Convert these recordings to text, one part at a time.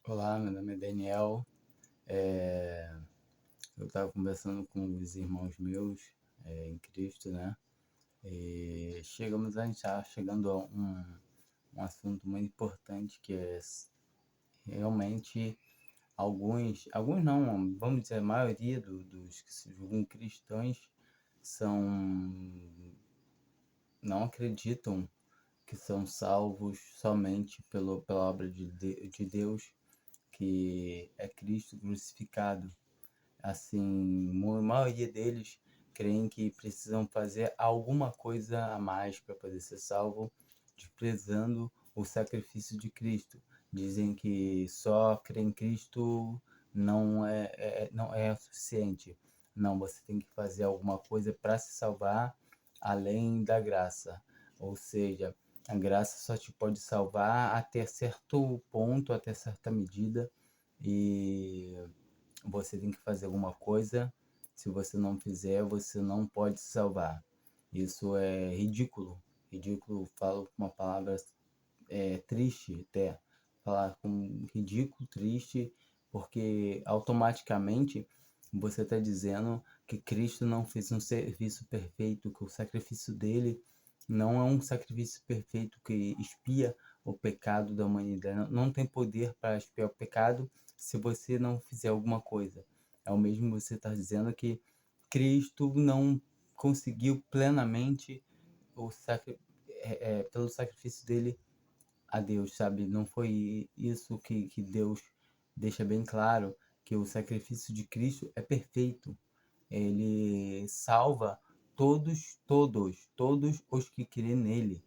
Olá, meu nome é Daniel. Eh, eu estava conversando com os irmãos meus, em Cristo, né? E a gente está chegando a um assunto muito importante que é realmente alguns não, vamos dizer, a maioria dos que se julgam cristãos são, não acreditam que são salvos somente pela obra de Deus, que é Cristo crucificado. Assim, a maioria deles creem que precisam fazer alguma coisa a mais para poder ser salvo, desprezando o sacrifício de Cristo. Dizem que só crer em Cristo não é o suficiente. Não, você tem que fazer alguma coisa para se salvar além da graça. Ou seja, a graça só te pode salvar até certo ponto, até certa medida, e você tem que fazer alguma coisa. Se você não fizer, você não pode se salvar. Isso é ridículo. Ridículo, falo com uma palavra triste até. Falar com ridículo, triste, porque automaticamente você está dizendo que Cristo não fez um serviço perfeito, que o sacrifício dele não é um sacrifício perfeito que expia o pecado da humanidade. Não tem poder para expiar o pecado se você não fizer alguma coisa. É o mesmo você estar dizendo que Cristo não conseguiu plenamente o pelo sacrifício dele a Deus, sabe? Não foi isso que Deus deixa bem claro, que o sacrifício de Cristo é perfeito. Ele salva todos os que crêem nele.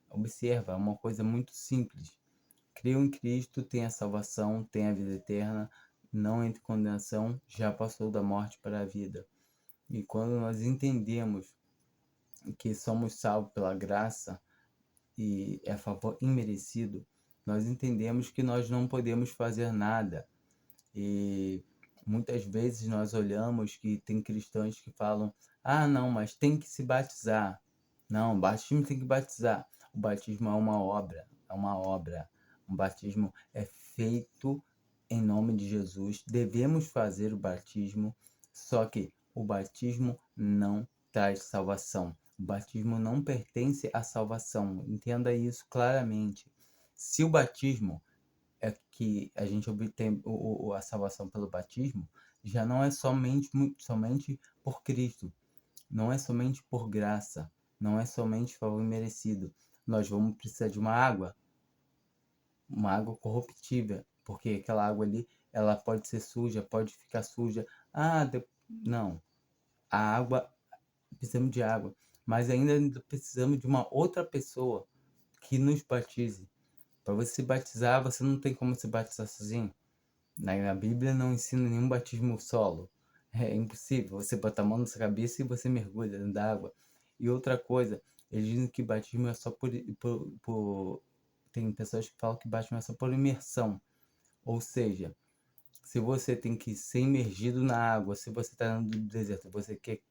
Observa, é uma coisa muito simples. Creu em Cristo, tem a salvação, tem a vida eterna, não entra em condenação, já passou da morte para a vida. E quando nós entendemos que somos salvos pela graça e é favor imerecido, nós entendemos que nós não podemos fazer nada. E muitas vezes nós olhamos que tem cristãos que falam: ah, não, mas tem que se batizar. Não, o batismo tem que batizar. O batismo é uma obra, é uma obra. Um batismo é feito em nome de Jesus. Devemos fazer o batismo, só que o batismo não traz salvação. O batismo não pertence à salvação. Entenda isso claramente. Se o batismo é que a gente obtém a salvação pelo batismo, já não é somente por Cristo, não é somente por graça, não é somente favor merecido. Nós vamos precisar de uma água corruptível, porque aquela água ali, ela pode ser suja, pode ficar suja. Não, a água, precisamos de água, mas ainda precisamos de uma outra pessoa que nos batize. Para você se batizar, você não tem como se batizar sozinho. Na Bíblia não ensina nenhum batismo solo. É impossível. Você bota a mão na sua cabeça e você mergulha dentro da água. E outra coisa, eles dizem que batismo é só tem pessoas que falam que batismo é só por imersão. Ou seja, se você tem que ser imergido na água, se você está no deserto, você quer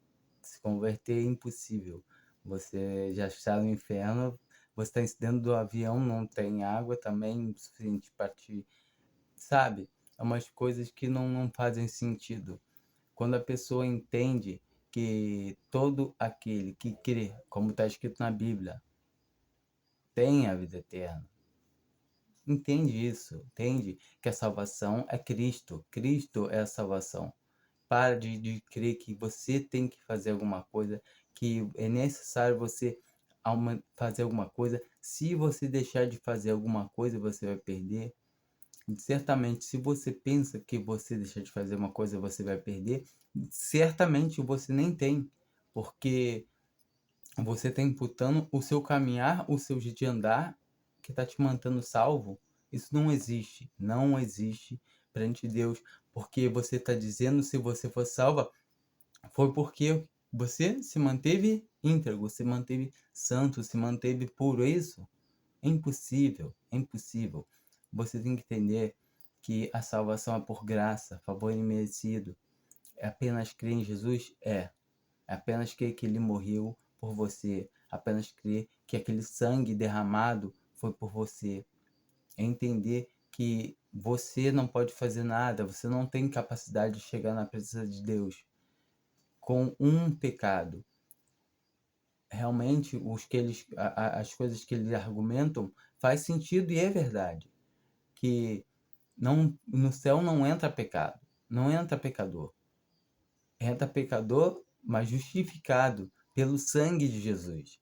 se converter, é impossível. Você já está no inferno, você está dentro do avião, não tem água também suficiente para te, sabe? É umas coisas que não fazem sentido. Quando a pessoa entende que todo aquele que crê, como está escrito na Bíblia, tem a vida eterna. Entende isso, entende que a salvação é Cristo. Cristo é a salvação. Para de crer que você tem que fazer alguma coisa, que é necessário você fazer alguma coisa. Se você deixar de fazer alguma coisa, você vai perder. Certamente, se você pensa que você deixar de fazer uma coisa, você vai perder, certamente você nem tem, porque você está imputando o seu caminhar, o seu jeito de andar, que está te mantendo salvo. Isso não existe, não existe perante Deus, porque você está dizendo, se você for salva, foi porque você se manteve íntegro, se manteve santo, se manteve puro. É isso? É impossível, é impossível. Você tem que entender que a salvação é por graça, favor imerecido. É apenas crer em Jesus? É. É apenas crer que ele morreu por você. Apenas crer que aquele sangue derramado foi por você. É entender que você não pode fazer nada, você não tem capacidade de chegar na presença de Deus com um pecado. Realmente, as coisas que eles argumentam faz sentido e é verdade. Que não, no céu não entra pecado, não entra pecador. Entra pecador, mas justificado pelo sangue de Jesus.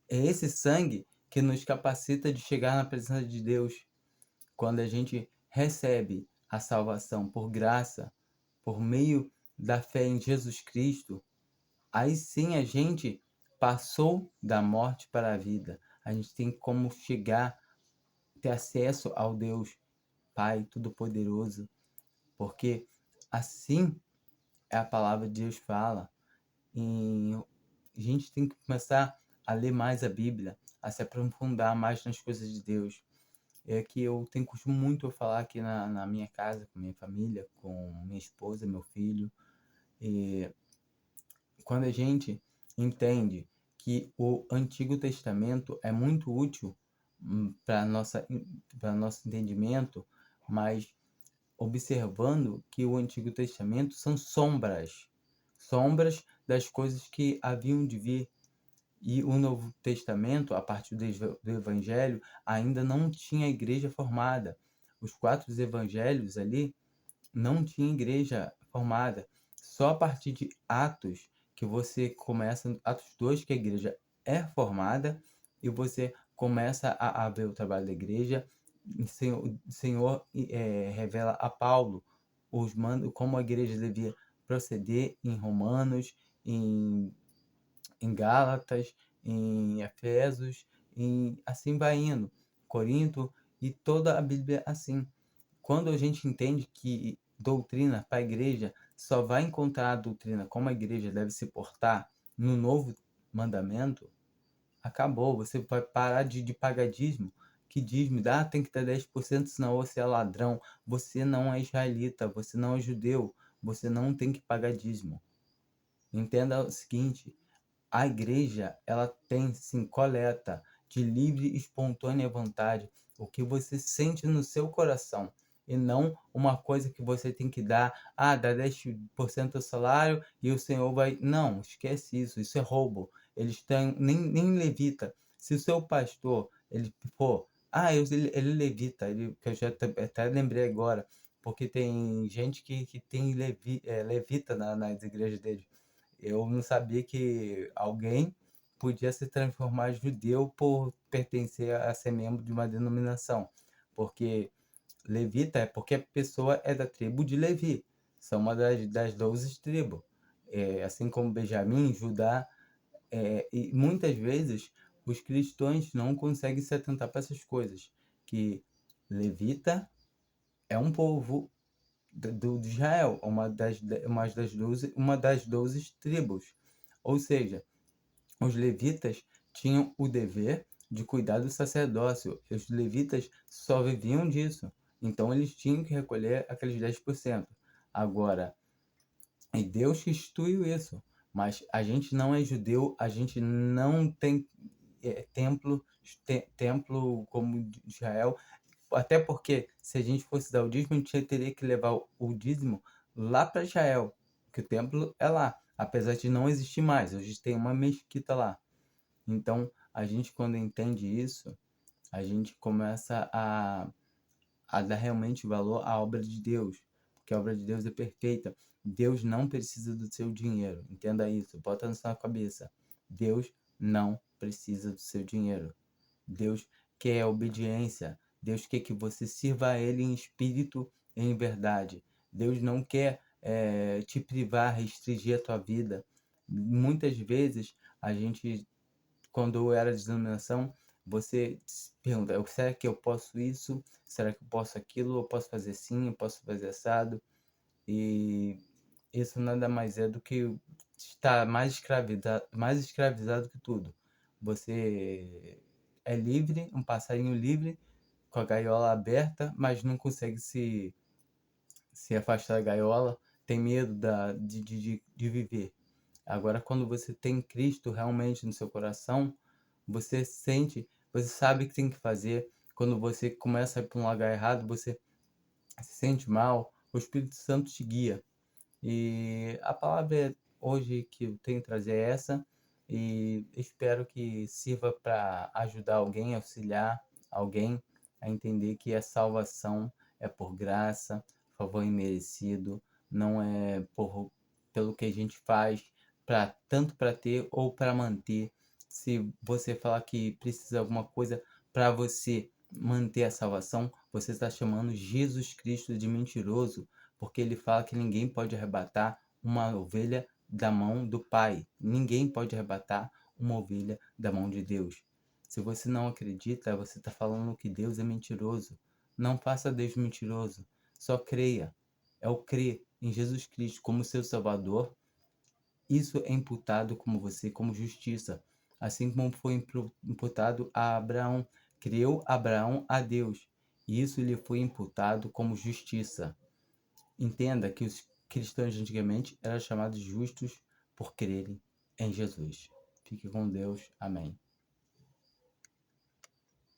É esse sangue que nos capacita de chegar na presença de Deus. Quando a gente recebe a salvação por graça, por meio da fé em Jesus Cristo, aí sim a gente passou da morte para a vida. A gente tem como chegar, ter acesso ao Deus Pai Todo-Poderoso, porque assim é a palavra de Deus fala. E a gente tem que começar a ler mais a Bíblia, a se aprofundar mais nas coisas de Deus. É que eu tenho costume muito falar aqui na minha casa, com minha família, com minha esposa, meu filho. E quando a gente entende que o Antigo Testamento é muito útil para nosso entendimento, mas observando que o Antigo Testamento são sombras das coisas que haviam de vir. E o Novo Testamento, a partir do Evangelho, ainda não tinha igreja formada. Os 4 evangelhos ali não tinha igreja formada. Só a partir de Atos que você começa, Atos 2, que a igreja é formada, e você começa a ver o trabalho da igreja. O Senhor revela a Paulo como a igreja devia proceder em Romanos, em Gálatas, em Efésios, assim vai indo, Corinto, e toda a Bíblia assim. Quando a gente entende que doutrina para a igreja só vai encontrar a doutrina como a igreja deve se portar no novo mandamento, acabou. Você vai parar de pagar dízimo. Que dízimo? Tem que ter 10%, senão você é ladrão. Você não é israelita, você não é judeu, você não tem que pagar dízimo. Entenda o seguinte, a igreja, ela tem sim coleta de livre e espontânea vontade, o que você sente no seu coração, e não uma coisa que você tem que dar, dá 10% do salário e o Senhor vai... Não, esquece isso, isso é roubo. Eles têm, nem levita. Se o seu pastor, ele for, ele levita, que eu já até lembrei agora, porque tem gente que tem levita nas igrejas deles. Eu não sabia que alguém podia se transformar judeu por pertencer a ser membro de uma denominação. Porque levita é porque a pessoa é da tribo de Levi. São uma das 12 tribos. Assim como Benjamim, Judá. E muitas vezes os cristãos não conseguem se atentar para essas coisas. Que levita é um povo de Israel, uma das 12 tribos. Ou seja, os levitas tinham o dever de cuidar do sacerdócio. Os levitas só viviam disso. Então eles tinham que recolher aqueles 10%. Agora, é Deus que instituiu isso. Mas a gente não é judeu, a gente não tem templo como de Israel. Até porque, se a gente fosse dar o dízimo, a gente teria que levar o dízimo lá para Israel, que o templo é lá, apesar de não existir mais. Hoje tem uma mesquita lá. Então, a gente, quando entende isso, a gente começa a dar realmente valor à obra de Deus, porque a obra de Deus é perfeita. Deus não precisa do seu dinheiro, entenda isso, bota na sua cabeça. Deus não precisa do seu dinheiro. Deus quer obediência. Deus quer que você sirva a Ele em espírito e em verdade. Deus não quer te privar, restringir a tua vida. Muitas vezes, a gente, quando eu era de denominação, você se pergunta, será que eu posso isso? Será que eu posso aquilo? Eu posso fazer sim, eu posso fazer assado? E isso nada mais é do que estar mais escravizado que tudo. Você é livre, um passarinho livre, com a gaiola aberta, mas não consegue se afastar da gaiola, tem medo de viver. Agora, quando você tem Cristo realmente no seu coração, você sente, você sabe o que tem que fazer. Quando você começa a ir para um lugar errado, você se sente mal, o Espírito Santo te guia. E a palavra hoje que eu tenho que trazer é essa, e espero que sirva para ajudar alguém, auxiliar alguém a entender que a salvação é por graça, favor imerecido, não é pelo que a gente faz, tanto para ter ou para manter. Se você falar que precisa de alguma coisa para você manter a salvação, você está chamando Jesus Cristo de mentiroso, porque ele fala que ninguém pode arrebatar uma ovelha da mão do Pai. Ninguém pode arrebatar uma ovelha da mão de Deus. Se você não acredita, você está falando que Deus é mentiroso. Não faça Deus mentiroso. Só creia. É o crer em Jesus Cristo como seu Salvador. Isso é imputado como você, como justiça. Assim como foi imputado a Abraão. Creu Abraão a Deus. E isso lhe foi imputado como justiça. Entenda que os cristãos de antigamente eram chamados justos por crerem em Jesus. Fique com Deus. Amém.